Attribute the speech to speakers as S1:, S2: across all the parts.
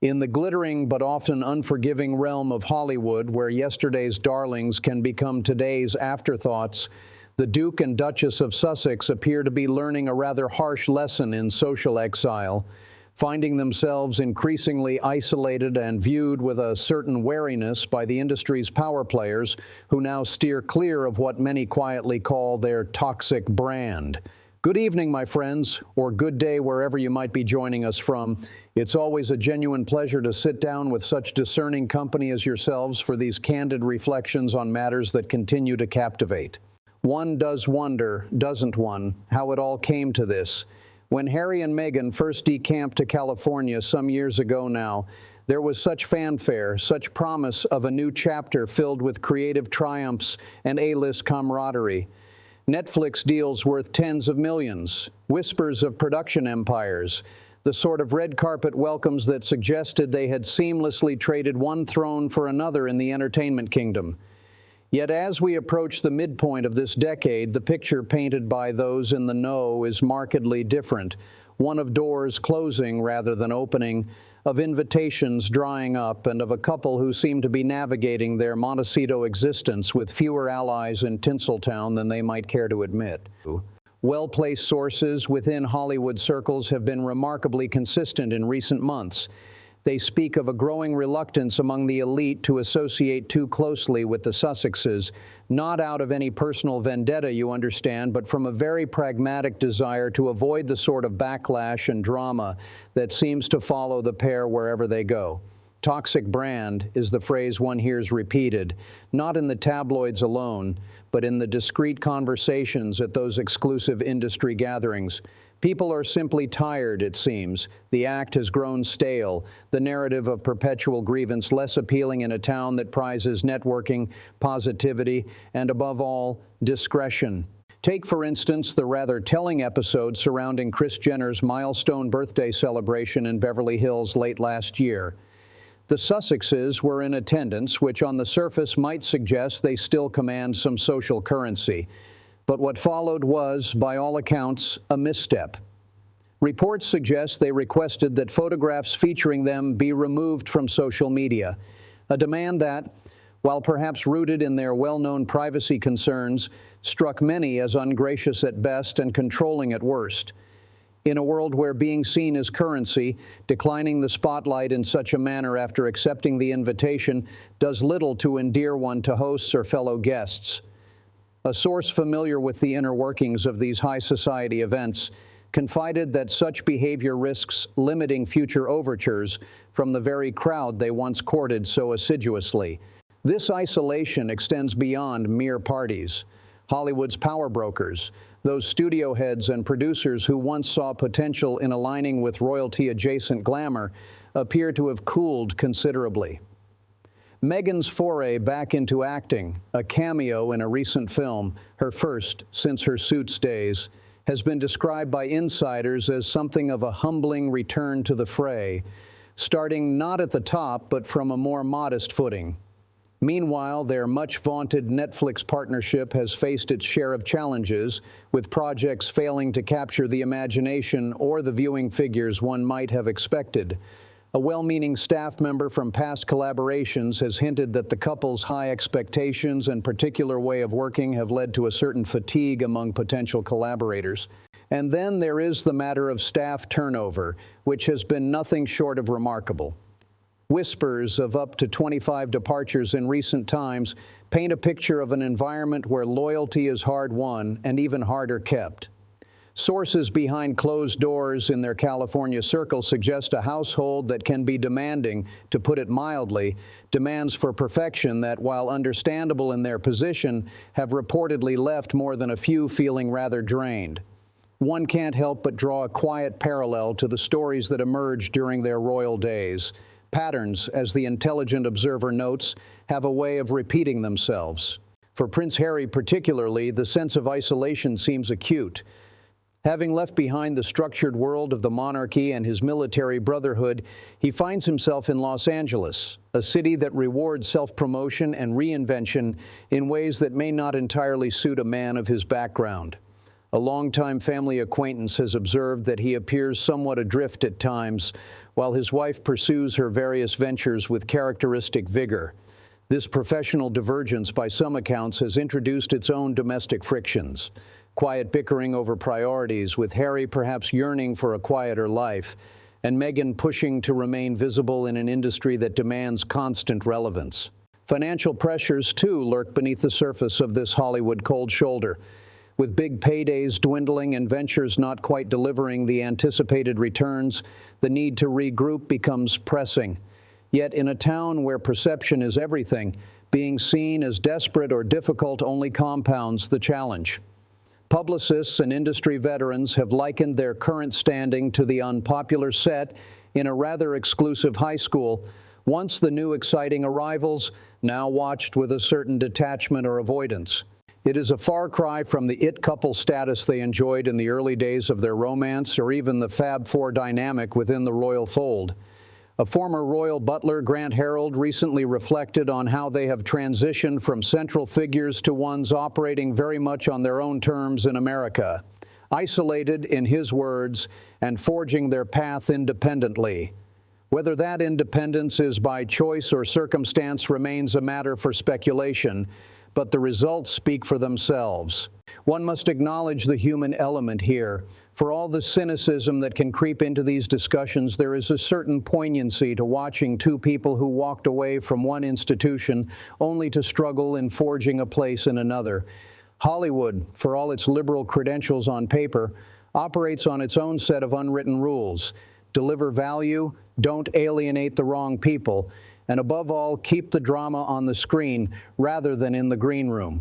S1: In the glittering but often unforgiving realm of Hollywood, where yesterday's darlings can become today's afterthoughts, the Duke and Duchess of Sussex appear to be learning a rather harsh lesson in social exile, finding themselves increasingly isolated and viewed with a certain wariness by the industry's power players who now steer clear of what many quietly call their toxic brand. Good evening, my friends, or good day wherever you might be joining us from. It's always a genuine pleasure to sit down with such discerning company as yourselves for these candid reflections on matters that continue to captivate. One does wonder, doesn't one, how it all came to this. When Harry and Meghan first decamped to California some years ago now, there was such fanfare, such promise of a new chapter filled with creative triumphs and A-list camaraderie. Netflix deals worth tens of millions, whispers of production empires, the sort of red carpet welcomes that suggested they had seamlessly traded one throne for another in the entertainment kingdom. Yet as we approach the midpoint of this decade, the picture painted by those in the know is markedly different, one of doors closing rather than opening, of invitations drying up, and of a couple who seem to be navigating their Montecito existence with fewer allies in Tinseltown than they might care to admit. Well-placed sources within Hollywood circles have been remarkably consistent in recent months. They speak of a growing reluctance among the elite to associate too closely with the Sussexes, not out of any personal vendetta, you understand, but from a very pragmatic desire to avoid the sort of backlash and drama that seems to follow the pair wherever they go. Toxic brand is the phrase one hears repeated, not in the tabloids alone, but in the discreet conversations at those exclusive industry gatherings. People are simply tired, it seems. The act has grown stale, the narrative of perpetual grievance less appealing in a town that prizes networking, positivity, and above all, discretion. Take, for instance, the rather telling episode surrounding Kris Jenner's milestone birthday celebration in Beverly Hills late last year. The Sussexes were in attendance, which on the surface might suggest they still command some social currency. But what followed was, by all accounts, a misstep. Reports suggest they requested that photographs featuring them be removed from social media, a demand that, while perhaps rooted in their well-known privacy concerns, struck many as ungracious at best and controlling at worst. In a world where being seen is currency, declining the spotlight in such a manner after accepting the invitation does little to endear one to hosts or fellow guests. A source familiar with the inner workings of these high society events confided that such behavior risks limiting future overtures from the very crowd they once courted so assiduously. This isolation extends beyond mere parties. Hollywood's power brokers, those studio heads and producers who once saw potential in aligning with royalty-adjacent glamour, appear to have cooled considerably. Meghan's foray back into acting, a cameo in a recent film, her first since her Suits days, has been described by insiders as something of a humbling return to the fray, starting not at the top but from a more modest footing. Meanwhile, their much-vaunted Netflix partnership has faced its share of challenges, with projects failing to capture the imagination or the viewing figures one might have expected. A well-meaning staff member from past collaborations has hinted that the couple's high expectations and particular way of working have led to a certain fatigue among potential collaborators. And then there is the matter of staff turnover, which has been nothing short of remarkable. Whispers of up to 25 departures in recent times paint a picture of an environment where loyalty is hard won and even harder kept. Sources behind closed doors in their California circle suggest a household that can be demanding, to put it mildly, demands for perfection that, while understandable in their position, have reportedly left more than a few feeling rather drained. One can't help but draw a quiet parallel to the stories that emerged during their royal days. Patterns, as the intelligent observer notes, have a way of repeating themselves. For Prince Harry particularly, the sense of isolation seems acute. Having left behind the structured world of the monarchy and his military brotherhood, he finds himself in Los Angeles, a city that rewards self-promotion and reinvention in ways that may not entirely suit a man of his background. A longtime family acquaintance has observed that he appears somewhat adrift at times, while his wife pursues her various ventures with characteristic vigor. This professional divergence, by some accounts, has introduced its own domestic frictions. Quiet bickering over priorities, with Harry perhaps yearning for a quieter life, and Meghan pushing to remain visible in an industry that demands constant relevance. Financial pressures, too, lurk beneath the surface of this Hollywood cold shoulder. With big paydays dwindling and ventures not quite delivering the anticipated returns, the need to regroup becomes pressing. Yet in a town where perception is everything, being seen as desperate or difficult only compounds the challenge. Publicists and industry veterans have likened their current standing to the unpopular set in a rather exclusive high school, once the new exciting arrivals, now watched with a certain detachment or avoidance. It is a far cry from the it couple status they enjoyed in the early days of their romance, or even the Fab Four dynamic within the royal fold. A former royal butler, Grant Harold, recently reflected on how they have transitioned from central figures to ones operating very much on their own terms in America, isolated, in his words, and forging their path independently. Whether that independence is by choice or circumstance remains a matter for speculation, but the results speak for themselves. One must acknowledge the human element here. For all the cynicism that can creep into these discussions, there is a certain poignancy to watching two people who walked away from one institution only to struggle in forging a place in another. Hollywood, for all its liberal credentials on paper, operates on its own set of unwritten rules. Deliver value, don't alienate the wrong people, and above all, keep the drama on the screen rather than in the green room.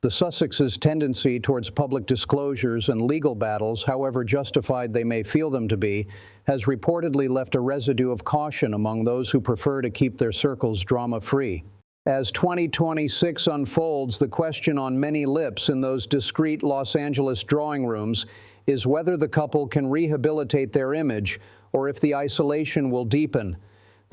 S1: The Sussexes' tendency towards public disclosures and legal battles, however justified they may feel them to be, has reportedly left a residue of caution among those who prefer to keep their circles drama-free. As 2026 unfolds, the question on many lips in those discreet Los Angeles drawing rooms is whether the couple can rehabilitate their image or if the isolation will deepen.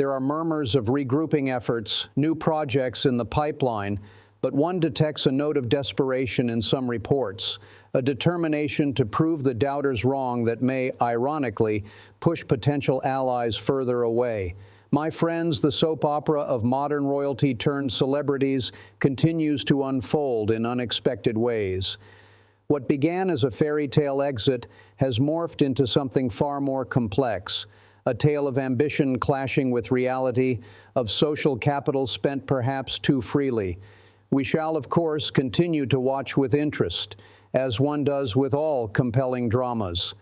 S1: There are murmurs of regrouping efforts, new projects in the pipeline, but one detects a note of desperation in some reports, a determination to prove the doubters wrong that may, ironically, push potential allies further away. My friends, the soap opera of modern royalty turned celebrities continues to unfold in unexpected ways. What began as a fairy tale exit has morphed into something far more complex, a tale of ambition clashing with reality, of social capital spent perhaps too freely. We shall, of course, continue to watch with interest, as one does with all compelling dramas.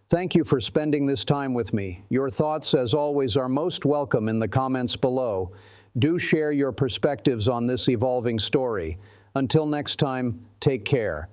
S1: Thank you for spending this time with me. Your thoughts, as always, are most welcome in the comments below. Do share your perspectives on this evolving story. Until next time, take care.